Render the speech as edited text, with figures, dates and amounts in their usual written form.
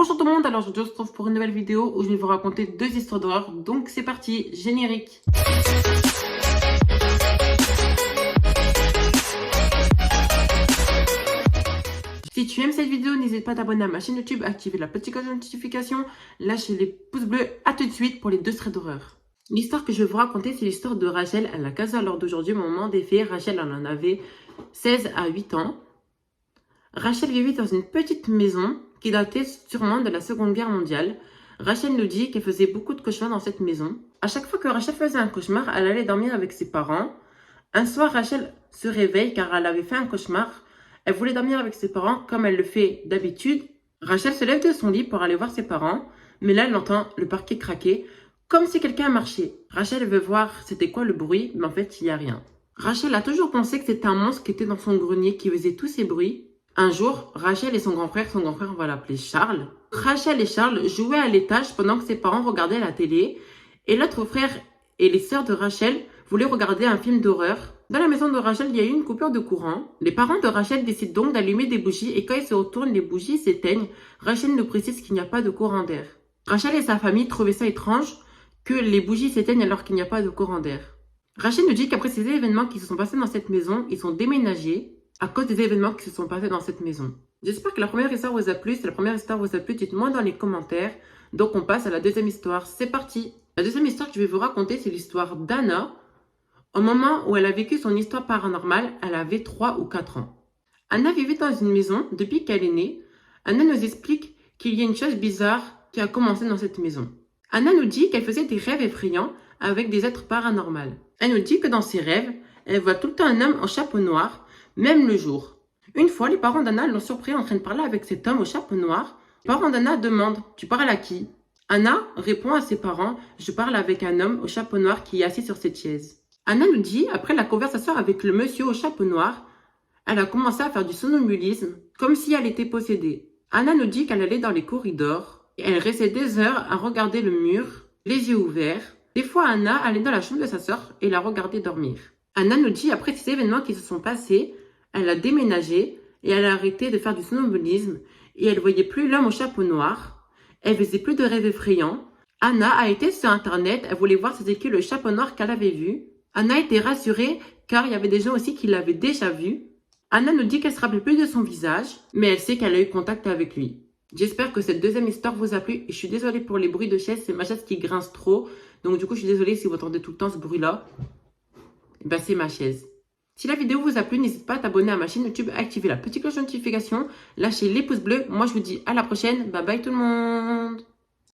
Bonjour tout le monde, alors aujourd'hui on se retrouve pour une nouvelle vidéo où je vais vous raconter deux histoires d'horreur. Donc c'est parti, générique. Si tu aimes cette vidéo, n'hésite pas à t'abonner à ma chaîne YouTube, activer la petite cloche de notification, lâcher les pouces bleus. À tout de suite pour les deux histoires d'horreur. L'histoire que je vais vous raconter, c'est l'histoire de Rachel à la casa lors d'aujourd'hui. Au moment des faits, Rachel en avait 16 à 8 ans. Rachel vivait dans une petite maison qui datait sûrement de la Seconde Guerre mondiale. Rachel nous dit qu'elle faisait beaucoup de cauchemars dans cette maison. À chaque fois que Rachel faisait un cauchemar, elle allait dormir avec ses parents. Un soir, Rachel se réveille car elle avait fait un cauchemar. Elle voulait dormir avec ses parents comme elle le fait d'habitude. Rachel se lève de son lit pour aller voir ses parents, mais là elle entend le parquet craquer, comme si quelqu'un marchait. Rachel veut voir c'était quoi le bruit, mais en fait il n'y a rien. Rachel a toujours pensé que c'était un monstre qui était dans son grenier qui faisait tous ces bruits. Un jour, Rachel et son grand frère on va l'appeler Charles. Rachel et Charles jouaient à l'étage pendant que ses parents regardaient la télé, et l'autre frère et les sœurs de Rachel voulaient regarder un film d'horreur. Dans la maison de Rachel, il y a eu une coupure de courant. Les parents de Rachel décident donc d'allumer des bougies et quand ils se retournent, les bougies s'éteignent. Rachel nous précise qu'il n'y a pas de courant d'air. Rachel et sa famille trouvaient ça étrange que les bougies s'éteignent alors qu'il n'y a pas de courant d'air. Rachel nous dit qu'après ces événements qui se sont passés dans cette maison, ils sont déménagés à cause des événements qui se sont passés dans cette maison. J'espère que la première histoire vous a plu. Si la première histoire vous a plu, dites-moi dans les commentaires. Donc on passe à la deuxième histoire. C'est parti. La deuxième histoire que je vais vous raconter, c'est l'histoire d'Anna. Au moment où elle a vécu son histoire paranormale, elle avait 3 ou 4 ans. Anna vivait dans une maison depuis qu'elle est née. Anna nous explique qu'il y a une chose bizarre qui a commencé dans cette maison. Anna nous dit qu'elle faisait des rêves effrayants avec des êtres paranormaux. Elle nous dit que dans ses rêves, elle voit tout le temps un homme au chapeau noir, même le jour. Une fois, les parents d'Anna l'ont surpris en train de parler avec cet homme au chapeau noir. Les parents d'Anna demandent « Tu parles à qui ?» Anna répond à ses parents « Je parle avec un homme au chapeau noir qui est assis sur cette chaise. » Anna nous dit, après la conversation avec le monsieur au chapeau noir, elle a commencé à faire du somnambulisme, comme si elle était possédée. Anna nous dit qu'elle allait dans les corridors, et elle restait des heures à regarder le mur, les yeux ouverts. Des fois, Anna allait dans la chambre de sa sœur et la regardait dormir. Anna nous dit, après ces événements qui se sont passés, elle a déménagé et elle a arrêté de faire du somnambulisme et elle voyait plus l'homme au chapeau noir. Elle faisait plus de rêves effrayants. Anna a été sur internet, elle voulait voir c'était qui le chapeau noir qu'elle avait vu. Anna était rassurée car il y avait des gens aussi qui l'avaient déjà vu. Anna nous dit qu'elle se rappelle plus de son visage, mais elle sait qu'elle a eu contact avec lui. J'espère que cette deuxième histoire vous a plu et je suis désolée pour les bruits de chaise, c'est ma chaise qui grince trop. Donc du coup je suis désolée si vous entendez tout le temps ce bruit-là. Ben c'est ma chaise. Si la vidéo vous a plu, n'hésitez pas à t'abonner à ma chaîne YouTube, activer la petite cloche de notification, lâcher les pouces bleus. Moi je vous dis à la prochaine, bye bye tout le monde.